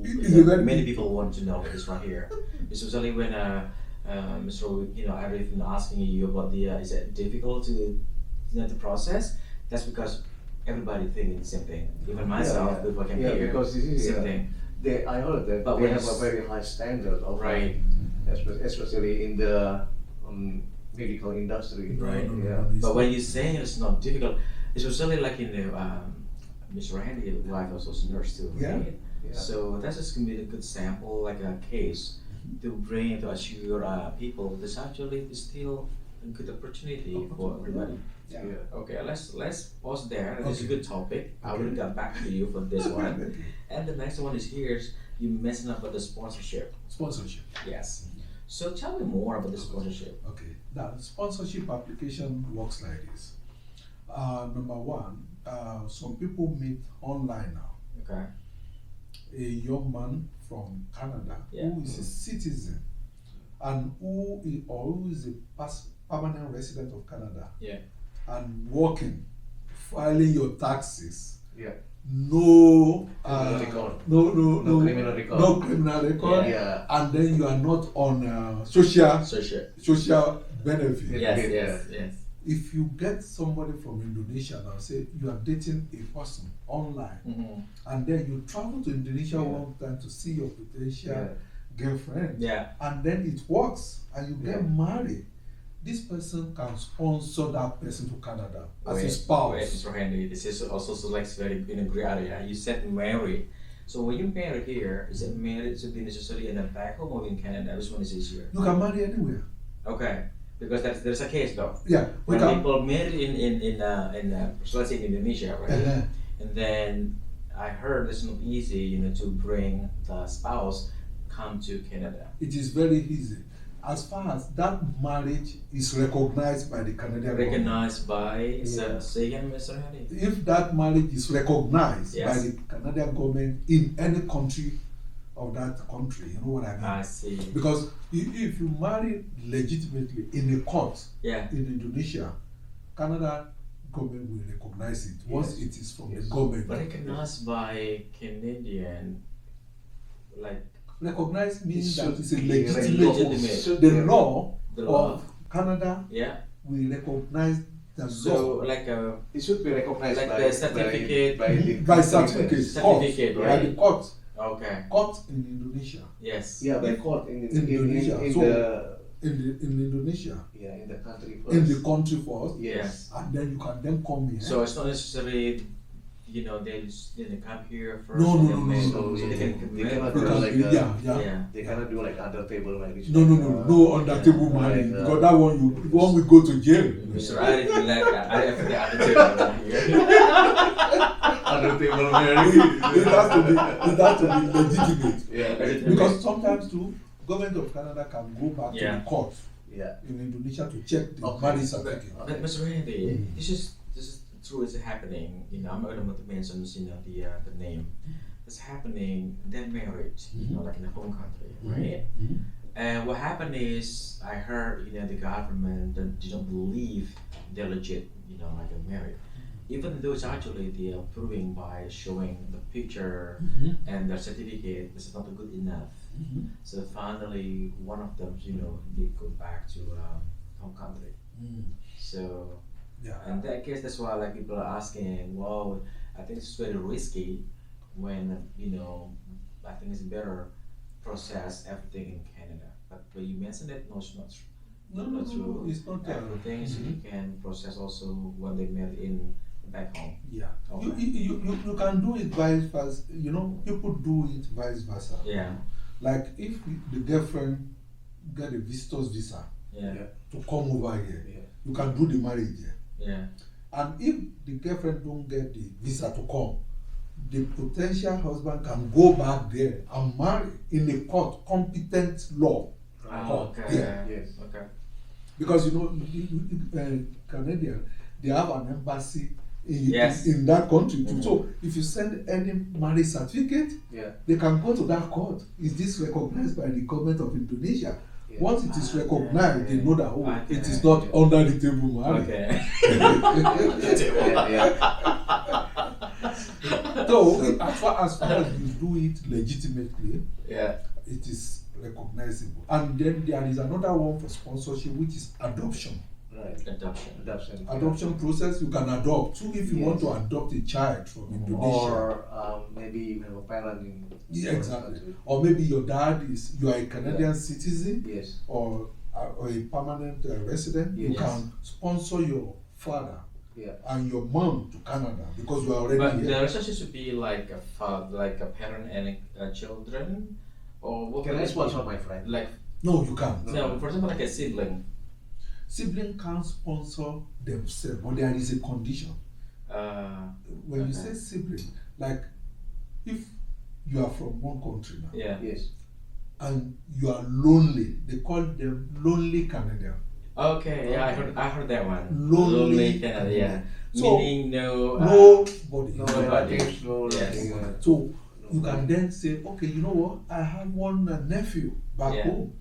[SPEAKER 3] It's a very-
[SPEAKER 1] many people want to know this right here, especially when Mr. I've been asking you about the is it difficult to the process? That's because everybody thinking the same thing. Even myself, people can hear
[SPEAKER 2] because this is
[SPEAKER 1] same thing.
[SPEAKER 2] I heard that
[SPEAKER 1] But
[SPEAKER 2] they
[SPEAKER 1] when
[SPEAKER 2] have
[SPEAKER 1] it's-
[SPEAKER 2] a very high standard of
[SPEAKER 1] Right.
[SPEAKER 2] especially in the medical industry.
[SPEAKER 1] Right.
[SPEAKER 2] Yeah.
[SPEAKER 1] But when you're saying it's not difficult, it's usually like in the Mr. Randy, wife also is a nurse too,
[SPEAKER 3] Yeah.
[SPEAKER 1] right?
[SPEAKER 2] Yeah.
[SPEAKER 1] So that's just gonna be a good sample, like a case to bring to assure people this actually is still a good opportunity for everybody.
[SPEAKER 3] Yeah.
[SPEAKER 1] Okay, let's pause there. It's a
[SPEAKER 3] Okay.
[SPEAKER 1] good topic. I will get back to you for this one. And the next one is here. You mentioned about the sponsorship.
[SPEAKER 3] Sponsorship.
[SPEAKER 1] Yes. So tell me more about the sponsorship.
[SPEAKER 3] Okay. Now, the sponsorship application works like this. Number one, some people meet online now.
[SPEAKER 1] Okay.
[SPEAKER 3] A young man from Canada
[SPEAKER 1] Yeah.
[SPEAKER 3] who is a citizen and who is a permanent resident of Canada
[SPEAKER 1] Yeah.
[SPEAKER 3] and working, filing your taxes.
[SPEAKER 2] Yeah.
[SPEAKER 3] No,
[SPEAKER 2] Criminal record.
[SPEAKER 3] no
[SPEAKER 2] criminal record.
[SPEAKER 3] no criminal record,
[SPEAKER 2] Yeah.
[SPEAKER 3] and then you are not on social benefit.
[SPEAKER 1] Yes.
[SPEAKER 3] If you get somebody from Indonesia now, say you are dating a person online,
[SPEAKER 1] Mm-hmm.
[SPEAKER 3] and then you travel to Indonesia
[SPEAKER 2] Yeah.
[SPEAKER 3] one time to see your potential
[SPEAKER 2] Yeah.
[SPEAKER 3] girlfriend,
[SPEAKER 1] Yeah.
[SPEAKER 3] and then it works, and you get
[SPEAKER 2] Yeah.
[SPEAKER 3] married, this person can sponsor that person to Canada as a
[SPEAKER 1] Wait,
[SPEAKER 3] spouse.
[SPEAKER 1] Mr. Henry, this is also so like very in a gray area. You said married. So when you marry here, is it married to be necessarily in the back home or in Canada? Which one is easier?
[SPEAKER 3] You can marry anywhere.
[SPEAKER 1] Okay, because there's a case though.
[SPEAKER 3] Yeah, you
[SPEAKER 1] When
[SPEAKER 3] can.
[SPEAKER 1] people marry so let's say in Indonesia, right?
[SPEAKER 3] Uh-huh.
[SPEAKER 1] And then I heard it's not easy, to bring the spouse come to Canada.
[SPEAKER 3] It is very easy. As far as that marriage is recognized by the Canadian government.
[SPEAKER 1] Recognized by
[SPEAKER 2] Yeah.
[SPEAKER 1] say again, Mr. Henry.
[SPEAKER 3] If that marriage is recognized
[SPEAKER 1] Yes.
[SPEAKER 3] by the Canadian government in any country of that country, you know what I mean?
[SPEAKER 1] I see.
[SPEAKER 3] Because if you marry legitimately in a court
[SPEAKER 1] Yeah.
[SPEAKER 3] in Indonesia, Canada government will recognize it once
[SPEAKER 2] Yes.
[SPEAKER 3] it is from
[SPEAKER 2] Yes.
[SPEAKER 3] the government.
[SPEAKER 1] But recognized by Canadian, like
[SPEAKER 3] Recognized means
[SPEAKER 2] It
[SPEAKER 3] that
[SPEAKER 2] should
[SPEAKER 3] it's a
[SPEAKER 2] be
[SPEAKER 3] legitimate.
[SPEAKER 1] legitimate.
[SPEAKER 3] The law
[SPEAKER 1] the law.
[SPEAKER 3] of Canada
[SPEAKER 1] Yeah.
[SPEAKER 3] will recognize the
[SPEAKER 1] So
[SPEAKER 3] law
[SPEAKER 1] like a
[SPEAKER 2] It should be recognized
[SPEAKER 1] Like
[SPEAKER 2] by
[SPEAKER 1] the certificate.
[SPEAKER 2] by the
[SPEAKER 3] by
[SPEAKER 2] country
[SPEAKER 3] certificate,
[SPEAKER 2] first.
[SPEAKER 1] Certificate,
[SPEAKER 3] court,
[SPEAKER 1] right?
[SPEAKER 3] by the court,
[SPEAKER 1] okay.
[SPEAKER 3] court in Indonesia.
[SPEAKER 1] Yes.
[SPEAKER 2] Yeah, by court in
[SPEAKER 3] Indonesia.
[SPEAKER 2] in
[SPEAKER 3] So-
[SPEAKER 2] the
[SPEAKER 3] In Indonesia,
[SPEAKER 2] in the country first.
[SPEAKER 3] in the country first,
[SPEAKER 2] Yes.
[SPEAKER 3] and then you can then come here.
[SPEAKER 1] So it's not necessarily they come here first.
[SPEAKER 3] No,
[SPEAKER 1] and
[SPEAKER 3] no,
[SPEAKER 1] then
[SPEAKER 3] no,
[SPEAKER 1] marry,
[SPEAKER 3] no,
[SPEAKER 1] so
[SPEAKER 3] no,
[SPEAKER 1] they
[SPEAKER 3] no,
[SPEAKER 1] can
[SPEAKER 2] no.
[SPEAKER 1] commit.
[SPEAKER 2] They cannot
[SPEAKER 3] You
[SPEAKER 2] do
[SPEAKER 3] can-
[SPEAKER 2] like
[SPEAKER 3] yeah.
[SPEAKER 2] They cannot do like under table marriage.
[SPEAKER 3] No, no under table
[SPEAKER 2] like,
[SPEAKER 3] marriage,
[SPEAKER 2] uh,
[SPEAKER 3] because that one we go to jail.
[SPEAKER 1] Mr. I didn't like that. I didn't feel the table here.
[SPEAKER 2] Under table marriage.
[SPEAKER 3] It has to be legitimate.
[SPEAKER 2] Yeah.
[SPEAKER 3] Because sometimes too, government of Canada can go back to
[SPEAKER 1] Yeah.
[SPEAKER 3] the court
[SPEAKER 2] Yeah.
[SPEAKER 3] in Indonesia to check the
[SPEAKER 2] Okay.
[SPEAKER 3] marriage certificate.
[SPEAKER 1] But Mr. Randy, this is true. It's happening. I'm not going to mention the name. It's happening. They're married. Like in the home country, right? And what happened is, I heard the government didn't believe they're legit. Like they're married. Even though it's actually they are proving by showing the picture and their certificate, this is not good enough. So finally, one of them, they go back to home country. So,
[SPEAKER 3] Yeah.
[SPEAKER 1] in that case, that's why like people are asking, well, I think it's very risky when I think it's better process everything in Canada. But when you mentioned it, no, it's not true.
[SPEAKER 3] No,
[SPEAKER 1] true.
[SPEAKER 3] it's not.
[SPEAKER 1] Everything so you can process also when they met in back home.
[SPEAKER 3] Yeah.
[SPEAKER 1] Okay.
[SPEAKER 3] You can do it vice versa. People do it vice versa.
[SPEAKER 1] Yeah.
[SPEAKER 3] Like if the girlfriend get a visitor's visa
[SPEAKER 1] Yeah.
[SPEAKER 3] to come over here,
[SPEAKER 2] Yeah.
[SPEAKER 3] you can do the marriage here.
[SPEAKER 1] Yeah.
[SPEAKER 3] And if the girlfriend don't get the visa to come, the potential husband can go back there and marry in a court, competent law.
[SPEAKER 1] Oh, okay.
[SPEAKER 3] Yeah.
[SPEAKER 2] Yes.
[SPEAKER 1] Okay.
[SPEAKER 3] Because Canadian, they have an embassy
[SPEAKER 1] Yes.
[SPEAKER 3] in that country too.
[SPEAKER 1] Mhm.
[SPEAKER 3] So if you send any marriage certificate,
[SPEAKER 2] Yeah.
[SPEAKER 3] they can go to that court. Is this recognized by the government of Indonesia?
[SPEAKER 2] Yeah.
[SPEAKER 3] Once it is
[SPEAKER 1] Okay.
[SPEAKER 3] recognized, they know that
[SPEAKER 1] Okay.
[SPEAKER 3] it is not under the table marriage.
[SPEAKER 1] Okay.
[SPEAKER 2] Yeah, yeah.
[SPEAKER 3] So as far as you do it legitimately,
[SPEAKER 1] Yeah.
[SPEAKER 3] it is recognizable. And then there is another one for sponsorship, which is adoption.
[SPEAKER 2] Right.
[SPEAKER 1] Adoption.
[SPEAKER 3] Adoption process, you can adopt. So if you want to
[SPEAKER 2] Yes.
[SPEAKER 3] adopt a child from Indonesia,
[SPEAKER 2] Or maybe you have a parent in.
[SPEAKER 3] yeah, exactly. Or maybe you are a Canadian citizen,
[SPEAKER 2] Yes.
[SPEAKER 3] or a permanent resident. You
[SPEAKER 2] Yes.
[SPEAKER 3] can sponsor your father
[SPEAKER 2] Yeah.
[SPEAKER 3] and your mom to Canada because you are already
[SPEAKER 1] But the
[SPEAKER 3] here.
[SPEAKER 1] relationship should be like a like a parent and children, or what?
[SPEAKER 2] Can
[SPEAKER 1] would
[SPEAKER 2] I
[SPEAKER 1] it be?
[SPEAKER 2] sponsor my friend?
[SPEAKER 1] Like
[SPEAKER 3] No, you can't.
[SPEAKER 1] no, for example, like a sibling.
[SPEAKER 3] Sibling can't sponsor themselves, but there is a condition. When you
[SPEAKER 1] Okay.
[SPEAKER 3] say sibling, like if you are from one country now
[SPEAKER 1] Yeah.
[SPEAKER 2] Yes.
[SPEAKER 3] and you are lonely, they call them lonely Canadian.
[SPEAKER 1] Okay. Yeah, I heard that one.
[SPEAKER 3] Lonely
[SPEAKER 1] Canada. Yeah.
[SPEAKER 3] So,
[SPEAKER 1] Meaning no.
[SPEAKER 3] Nobody.
[SPEAKER 2] No
[SPEAKER 1] Nobody.
[SPEAKER 2] relatives, no
[SPEAKER 1] Yes.
[SPEAKER 2] nothing.
[SPEAKER 3] So you can then say, okay, you know what? I have one nephew back
[SPEAKER 1] Yeah.
[SPEAKER 3] home.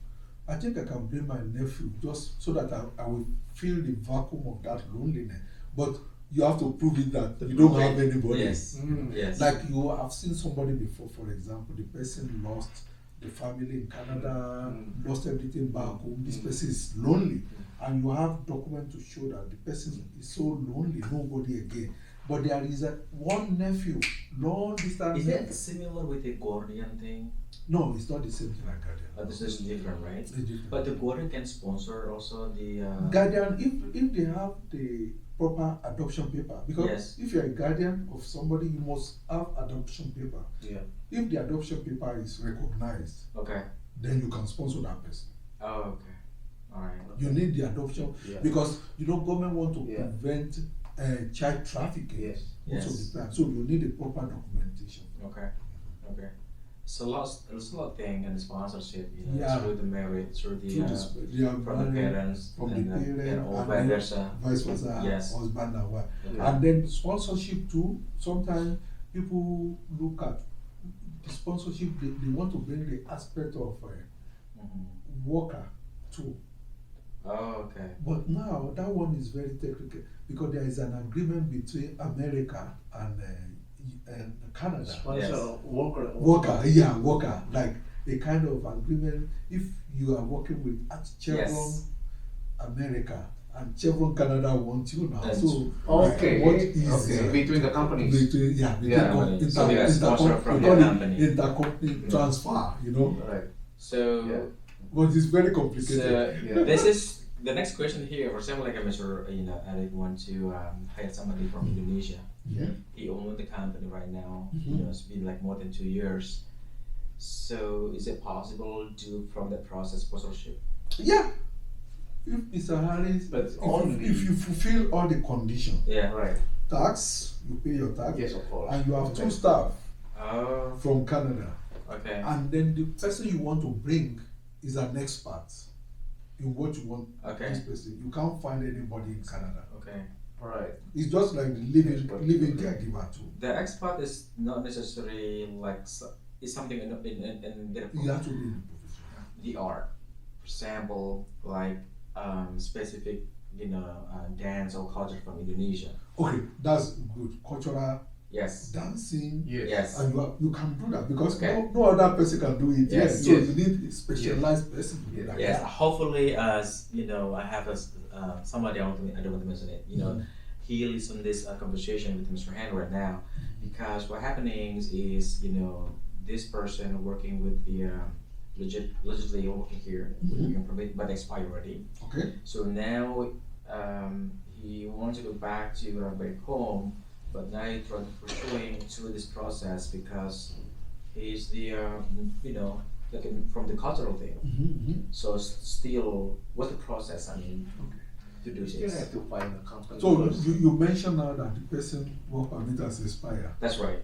[SPEAKER 3] I think I can bring my nephew just so that I will feel the vacuum of that loneliness. But you have to prove it that you don't have anybody.
[SPEAKER 1] Yes.
[SPEAKER 2] Mm.
[SPEAKER 1] Yes.
[SPEAKER 3] Like you have seen somebody before, for example, the person lost the family in Canada, lost everything back home. This person is lonely, and you have document to show that the person is so lonely, nobody again. But there is one nephew, long distance.
[SPEAKER 1] Is that similar with the Guardian thing?
[SPEAKER 3] No, it's not the same thing like Guardian.
[SPEAKER 1] This is different, right?
[SPEAKER 3] It's different.
[SPEAKER 1] But the Guardian can sponsor also the.
[SPEAKER 3] Guardian, if they have the proper adoption paper, because
[SPEAKER 1] Yes.
[SPEAKER 3] if you're a guardian of somebody, you must have adoption paper.
[SPEAKER 2] Yeah.
[SPEAKER 3] If the adoption paper is recognized,
[SPEAKER 1] Okay.
[SPEAKER 3] then you can sponsor that person.
[SPEAKER 1] Oh, okay. All right.
[SPEAKER 3] You need the adoption
[SPEAKER 2] Yeah.
[SPEAKER 3] because government want to
[SPEAKER 2] Yeah.
[SPEAKER 3] prevent child trafficking
[SPEAKER 2] Yes.
[SPEAKER 3] most of
[SPEAKER 1] Yes.
[SPEAKER 3] the time. So you need a proper documentation.
[SPEAKER 1] Okay. Okay. It's a lot thing and the sponsorship,
[SPEAKER 3] Yeah.
[SPEAKER 1] through the marriage, through the
[SPEAKER 3] Through this, they are
[SPEAKER 1] from the
[SPEAKER 3] married,
[SPEAKER 1] parents,
[SPEAKER 3] from
[SPEAKER 1] and
[SPEAKER 3] the
[SPEAKER 1] then,
[SPEAKER 3] parent,
[SPEAKER 1] or
[SPEAKER 3] and
[SPEAKER 1] vice
[SPEAKER 3] then
[SPEAKER 1] versa.
[SPEAKER 3] vice versa,
[SPEAKER 1] Yes.
[SPEAKER 3] husband and wife.
[SPEAKER 2] Yeah.
[SPEAKER 3] And then sponsorship too. Sometimes people look at the sponsorship. They want to bring the aspect of worker too.
[SPEAKER 1] Oh, okay.
[SPEAKER 3] But now that one is very technical because there is an agreement between America and Canada.
[SPEAKER 2] Sponsor
[SPEAKER 1] Yes.
[SPEAKER 3] Worker, like a kind of agreement. If you are working with Chevron
[SPEAKER 1] Yes.
[SPEAKER 3] America and Chevron Canada want you now,
[SPEAKER 1] That's
[SPEAKER 3] so
[SPEAKER 2] Okay.
[SPEAKER 3] what is
[SPEAKER 2] Okay. Between the companies.
[SPEAKER 3] between
[SPEAKER 1] Yeah, so they are sponsor from the company.
[SPEAKER 3] intercompany transfer,
[SPEAKER 2] Right.
[SPEAKER 1] So.
[SPEAKER 2] Yeah.
[SPEAKER 3] but it's very complicated.
[SPEAKER 1] So
[SPEAKER 2] Yeah.
[SPEAKER 1] this is the next question here. For example, like Mr. Eric want to hire somebody from Indonesia.
[SPEAKER 3] Yeah.
[SPEAKER 1] He owns the company right now.
[SPEAKER 3] Mhm.
[SPEAKER 1] It's been like more than 2 years. So is it possible to from that process sponsorship?
[SPEAKER 3] Yeah. If Mr. Harris,
[SPEAKER 2] But
[SPEAKER 3] if,
[SPEAKER 2] only-
[SPEAKER 3] if you fulfill all the conditions,
[SPEAKER 1] Yeah.
[SPEAKER 2] Right.
[SPEAKER 3] tax, you pay your tax,
[SPEAKER 2] Yes, of course.
[SPEAKER 3] and you have
[SPEAKER 2] Okay.
[SPEAKER 3] 2 staff
[SPEAKER 1] Oh.
[SPEAKER 3] from Canada,
[SPEAKER 1] Okay.
[SPEAKER 3] and then the person you want to bring is an expert in what you want
[SPEAKER 1] Okay.
[SPEAKER 3] this person. You can't find anybody in Canada.
[SPEAKER 1] Okay.
[SPEAKER 2] Right.
[SPEAKER 3] It's just like the
[SPEAKER 2] Expert.
[SPEAKER 3] living caregiver too.
[SPEAKER 1] The expert is not necessarily like it's something in the
[SPEAKER 3] You have to be in the profession.
[SPEAKER 1] the art. For example, like specific dance or culture from Indonesia.
[SPEAKER 3] Okay, that's good. Cultural
[SPEAKER 1] Yes.
[SPEAKER 3] dancing.
[SPEAKER 2] Yes.
[SPEAKER 1] Yes.
[SPEAKER 3] And you can do that because
[SPEAKER 1] Okay.
[SPEAKER 3] no other person can do it.
[SPEAKER 1] Yes.
[SPEAKER 3] So
[SPEAKER 2] Yes.
[SPEAKER 3] you need a specialized person to do that.
[SPEAKER 1] Yes, hopefully, as I have somebody I don't want to mention it. He listened this conversation with Mr. Henry right now, because what happening is this person working with the legitimately working here, working permit, but expired already.
[SPEAKER 3] Okay.
[SPEAKER 1] So now he wants to go back back home, but now he's pursuing through this process because he's the like from the cultural thing. So still, what's the process? I mean, to do
[SPEAKER 2] You
[SPEAKER 1] this.
[SPEAKER 2] have to find a company.
[SPEAKER 3] So
[SPEAKER 2] first.
[SPEAKER 3] you mentioned now that the person work permit has expired.
[SPEAKER 1] That's right.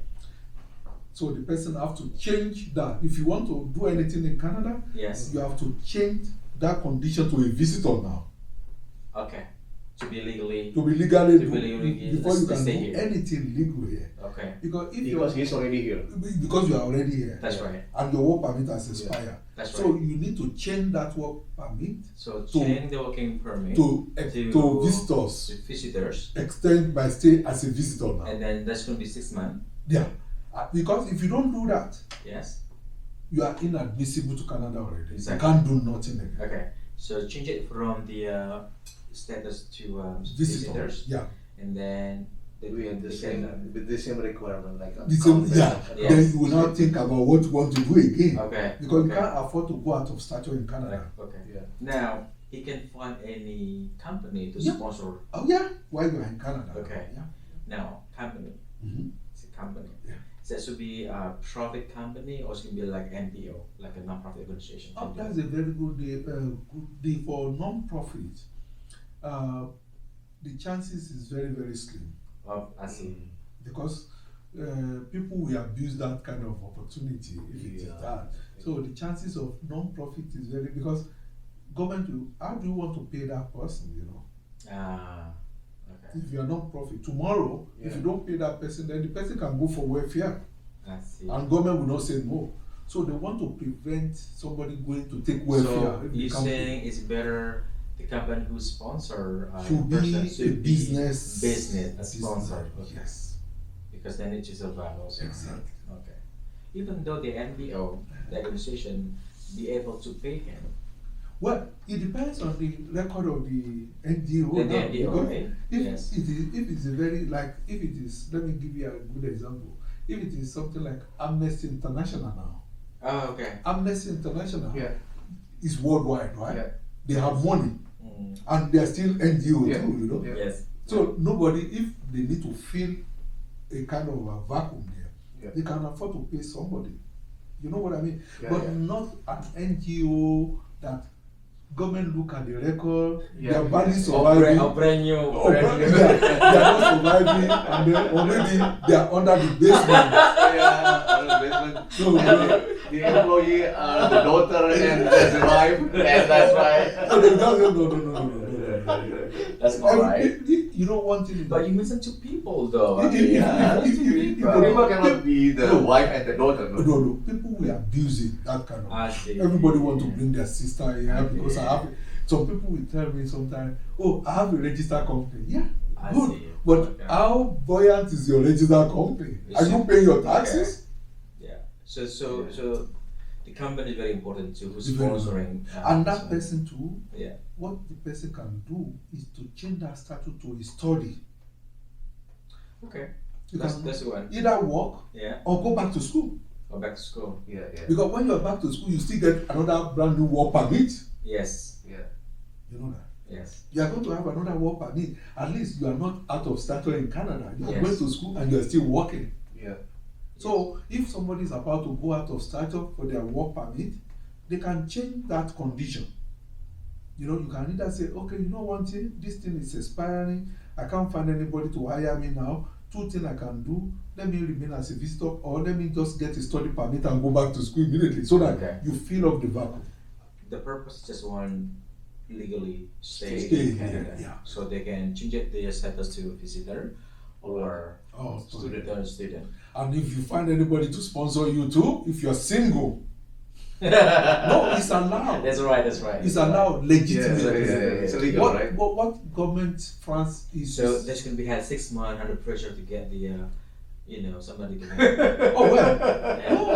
[SPEAKER 3] So the person have to change that. If you want to do anything in Canada,
[SPEAKER 1] Yes.
[SPEAKER 3] you have to change that condition to a visitor now.
[SPEAKER 1] Okay. to be legally.
[SPEAKER 3] To be legally,
[SPEAKER 1] To be legally
[SPEAKER 3] before you can
[SPEAKER 1] stay
[SPEAKER 3] do
[SPEAKER 1] here.
[SPEAKER 3] anything legal here.
[SPEAKER 1] Okay,
[SPEAKER 3] Because if
[SPEAKER 2] Because he's already here.
[SPEAKER 3] because you are already here,
[SPEAKER 1] that's right.
[SPEAKER 3] and your work permit has expired,
[SPEAKER 1] That's
[SPEAKER 3] so
[SPEAKER 1] right.
[SPEAKER 3] you need to change that work permit
[SPEAKER 1] So
[SPEAKER 3] to-
[SPEAKER 1] change the working permit
[SPEAKER 3] to
[SPEAKER 1] to
[SPEAKER 3] visitors.
[SPEAKER 1] to visitors,
[SPEAKER 3] Extend my stay as a visitor now.
[SPEAKER 1] and then that's going to be 6 months.
[SPEAKER 3] Yeah, because if you don't do that,
[SPEAKER 1] Yes.
[SPEAKER 3] you are inadmissible to Canada already.
[SPEAKER 1] Exactly.
[SPEAKER 3] You can't do nothing again.
[SPEAKER 1] Okay. So change it from the status to
[SPEAKER 3] Visitor.
[SPEAKER 1] visitors,
[SPEAKER 3] Yeah.
[SPEAKER 1] and then they
[SPEAKER 2] With the same requirement like
[SPEAKER 3] The same, yeah.
[SPEAKER 1] Yes.
[SPEAKER 3] Then you will now think about what you want to do again.
[SPEAKER 1] Okay.
[SPEAKER 3] Because you
[SPEAKER 1] okay.
[SPEAKER 3] can't afford to go out of stature in Canada.
[SPEAKER 1] Okay.
[SPEAKER 2] Yeah.
[SPEAKER 1] Now he can find any company to
[SPEAKER 3] Yeah.
[SPEAKER 1] sponsor.
[SPEAKER 3] Oh yeah, while you are in Canada.
[SPEAKER 1] Okay.
[SPEAKER 3] Yeah.
[SPEAKER 1] Now company.
[SPEAKER 3] Mhm.
[SPEAKER 1] It's a company.
[SPEAKER 3] Yeah.
[SPEAKER 1] So that should be a profit company, or it can be like NPO, like a non-profit organization.
[SPEAKER 3] Oh, that's a very good day for non-profit. The chances is very, very slim
[SPEAKER 1] I see.
[SPEAKER 3] because people will abuse that kind of opportunity if it is
[SPEAKER 2] Yeah.
[SPEAKER 3] that. So the chances of non-profit is very, because government will, how do you want to pay that person, you know?
[SPEAKER 1] Okay.
[SPEAKER 3] If you are non-profit, tomorrow, if
[SPEAKER 2] Yeah.
[SPEAKER 3] you don't pay that person, then the person can go for welfare
[SPEAKER 1] I see.
[SPEAKER 3] and government will not say no. So they want to prevent somebody going to take welfare.
[SPEAKER 1] So
[SPEAKER 3] if they
[SPEAKER 1] you're
[SPEAKER 3] can't pay.
[SPEAKER 1] saying it's better the company who sponsor
[SPEAKER 3] Should be
[SPEAKER 1] person
[SPEAKER 3] a
[SPEAKER 1] should be
[SPEAKER 3] business
[SPEAKER 1] a sponsor. Okay.
[SPEAKER 3] Yes.
[SPEAKER 1] Because then it is a value also.
[SPEAKER 3] Exactly.
[SPEAKER 1] Okay. Even though the NPO, the organization, be able to pay him.
[SPEAKER 3] Well, it depends on the record of the NGO.
[SPEAKER 1] The
[SPEAKER 3] now,
[SPEAKER 1] NGO,
[SPEAKER 3] because
[SPEAKER 1] right?
[SPEAKER 3] If
[SPEAKER 1] Yes.
[SPEAKER 3] if it's a very, like, if it is, let me give you a good example. If it is something like Amnesty International now,
[SPEAKER 1] Oh, okay.
[SPEAKER 3] Amnesty International
[SPEAKER 2] Yeah.
[SPEAKER 3] is worldwide, right?
[SPEAKER 2] Yeah.
[SPEAKER 3] They have money
[SPEAKER 1] Mm.
[SPEAKER 3] and they are still NGO
[SPEAKER 2] Yeah.
[SPEAKER 3] too, you know.
[SPEAKER 2] Yeah.
[SPEAKER 1] Yes.
[SPEAKER 3] So nobody, if they need to fill a kind of a vacuum there,
[SPEAKER 2] Yeah.
[SPEAKER 3] they can afford to pay somebody. You know what I mean?
[SPEAKER 2] Yeah,
[SPEAKER 3] But
[SPEAKER 2] yeah.
[SPEAKER 3] not an NGO that government look at the record, they
[SPEAKER 2] Yeah.
[SPEAKER 3] are barely
[SPEAKER 1] Or
[SPEAKER 3] surviving.
[SPEAKER 1] brand new.
[SPEAKER 3] Oh, yeah, they are not surviving, and then, or maybe they are under the basement.
[SPEAKER 2] Yeah, on the basement.
[SPEAKER 3] So,
[SPEAKER 2] And the employee are the daughter and the wife. And that's why.
[SPEAKER 3] So they just say, no.
[SPEAKER 1] That's all right.
[SPEAKER 3] You know one thing is
[SPEAKER 1] But
[SPEAKER 3] that
[SPEAKER 1] you mentioned two people though.
[SPEAKER 3] If- if-
[SPEAKER 1] Yeah,
[SPEAKER 3] if-
[SPEAKER 1] two
[SPEAKER 3] if- if-
[SPEAKER 1] people.
[SPEAKER 2] People cannot be the
[SPEAKER 3] No.
[SPEAKER 2] wife and the daughter. No.
[SPEAKER 3] no, people will abuse it, that kind of.
[SPEAKER 1] I see.
[SPEAKER 3] Everybody want to bring their sister here because I
[SPEAKER 1] Yeah.
[SPEAKER 3] have. Some people will tell me sometimes, oh, I have a registered company. Yeah,
[SPEAKER 1] I
[SPEAKER 3] good.
[SPEAKER 1] see.
[SPEAKER 3] But
[SPEAKER 1] Okay.
[SPEAKER 3] how buoyant is your registered company?
[SPEAKER 1] You
[SPEAKER 3] Are you
[SPEAKER 1] see-
[SPEAKER 3] paying your taxes?
[SPEAKER 1] Yeah. So the company is very important too, who's
[SPEAKER 3] It's very
[SPEAKER 1] sponsoring.
[SPEAKER 3] And that
[SPEAKER 1] so-
[SPEAKER 3] person too,
[SPEAKER 1] Yeah.
[SPEAKER 3] what the person can do is to change that statute to a study.
[SPEAKER 1] Okay.
[SPEAKER 3] You
[SPEAKER 1] That's
[SPEAKER 3] can
[SPEAKER 1] the one.
[SPEAKER 3] either work
[SPEAKER 1] Yeah.
[SPEAKER 3] or go back to school.
[SPEAKER 1] Go back to school.
[SPEAKER 2] Yeah, yeah.
[SPEAKER 3] Because when you're back to school, you still get another brand new work permit.
[SPEAKER 1] Yes.
[SPEAKER 2] Yeah.
[SPEAKER 3] You know that.
[SPEAKER 1] Yes.
[SPEAKER 3] You are going to have another work permit. At least you are not out of stature in Canada. You are
[SPEAKER 1] Yes.
[SPEAKER 3] going to school and you are still working.
[SPEAKER 2] Yeah.
[SPEAKER 3] So if somebody is about to go out of stature for their work permit, they can change that condition. You know, you can either say, okay, you know one thing, this thing is expiring, I can't find anybody to hire me now. Two things I can do, let me remain as a visitor, or let me just get a study permit and go back to school immediately, so that
[SPEAKER 1] Okay.
[SPEAKER 3] you fill up the vacuum.
[SPEAKER 1] The purpose is just one legally stay
[SPEAKER 3] Stay
[SPEAKER 1] in
[SPEAKER 3] here,
[SPEAKER 1] Canada.
[SPEAKER 3] yeah.
[SPEAKER 1] So they can change it their status to visitor or
[SPEAKER 3] Oh,
[SPEAKER 1] student. Student.
[SPEAKER 3] And if you find anybody to sponsor you too, if you're single, no, it's allowed.
[SPEAKER 1] That's right. That's right.
[SPEAKER 3] It's
[SPEAKER 1] that's right.
[SPEAKER 3] allowed legitimately.
[SPEAKER 2] Yeah, it's illegal,
[SPEAKER 3] what,
[SPEAKER 2] right?
[SPEAKER 3] what government France is?
[SPEAKER 1] So that's gonna be had 6 months under pressure to get the, somebody to.
[SPEAKER 3] Oh well.
[SPEAKER 1] Yeah.
[SPEAKER 3] No,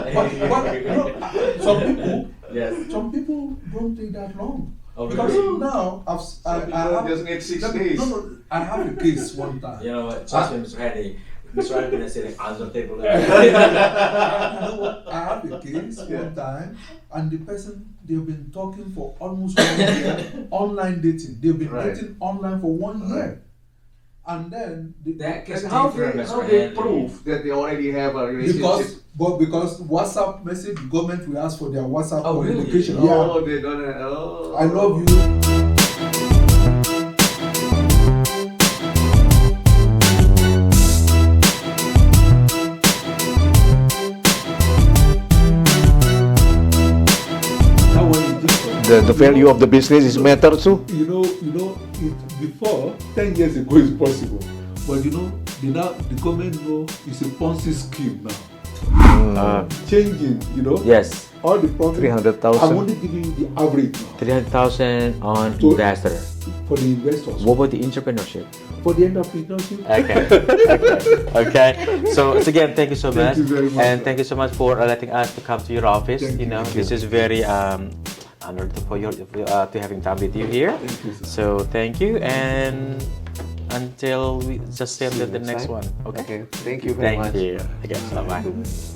[SPEAKER 3] but some people,
[SPEAKER 1] Yes.
[SPEAKER 3] some people don't take that long.
[SPEAKER 1] Oh,
[SPEAKER 3] Because
[SPEAKER 1] really?
[SPEAKER 3] now I
[SPEAKER 2] Some people
[SPEAKER 3] have
[SPEAKER 2] just need 6
[SPEAKER 3] let me-
[SPEAKER 2] days.
[SPEAKER 3] No, I have a case one time.
[SPEAKER 1] You know what? Trust me, Mr. Henry. Mr. Henry gonna say like under table.
[SPEAKER 3] You know what? I have a case
[SPEAKER 2] Yeah.
[SPEAKER 3] one time, and the person, they've been talking for almost 1 year, online dating. They've been
[SPEAKER 2] Right.
[SPEAKER 3] dating online for 1 year, and then
[SPEAKER 1] That case
[SPEAKER 2] And how
[SPEAKER 1] different,
[SPEAKER 2] they,
[SPEAKER 1] Mr.
[SPEAKER 2] how they
[SPEAKER 1] Henry.
[SPEAKER 2] prove that they already have a relationship?
[SPEAKER 3] because WhatsApp message, the government will ask for their WhatsApp
[SPEAKER 1] Oh, really?
[SPEAKER 3] communication.
[SPEAKER 2] Oh, they don't. Oh.
[SPEAKER 3] I love you. That one is different.
[SPEAKER 2] The value of the business is matter too.
[SPEAKER 3] You know, it before, 10 years ago is possible. But you know, the government know it's a Ponzi scheme now. Changing, you know.
[SPEAKER 4] Yes.
[SPEAKER 3] All the profit.
[SPEAKER 2] 300,000.
[SPEAKER 3] I'm only giving you the average now
[SPEAKER 4] 300,000 on
[SPEAKER 3] So-
[SPEAKER 4] investor.
[SPEAKER 3] for the investors.
[SPEAKER 4] What about the entrepreneurship?
[SPEAKER 3] For the entrepreneurship.
[SPEAKER 4] Okay. So again, thank you so
[SPEAKER 3] Thank
[SPEAKER 4] much.
[SPEAKER 3] you very much,
[SPEAKER 4] And
[SPEAKER 3] sir.
[SPEAKER 4] thank you so much for letting us to come to your office.
[SPEAKER 3] Thank you.
[SPEAKER 4] This is very honored for you to having time with you here.
[SPEAKER 3] Thank you, sir.
[SPEAKER 4] So thank you, and until we just see you the next one. Okay.
[SPEAKER 2] Okay, thank you very
[SPEAKER 4] Thank
[SPEAKER 2] much.
[SPEAKER 4] you. Okay. Bye bye.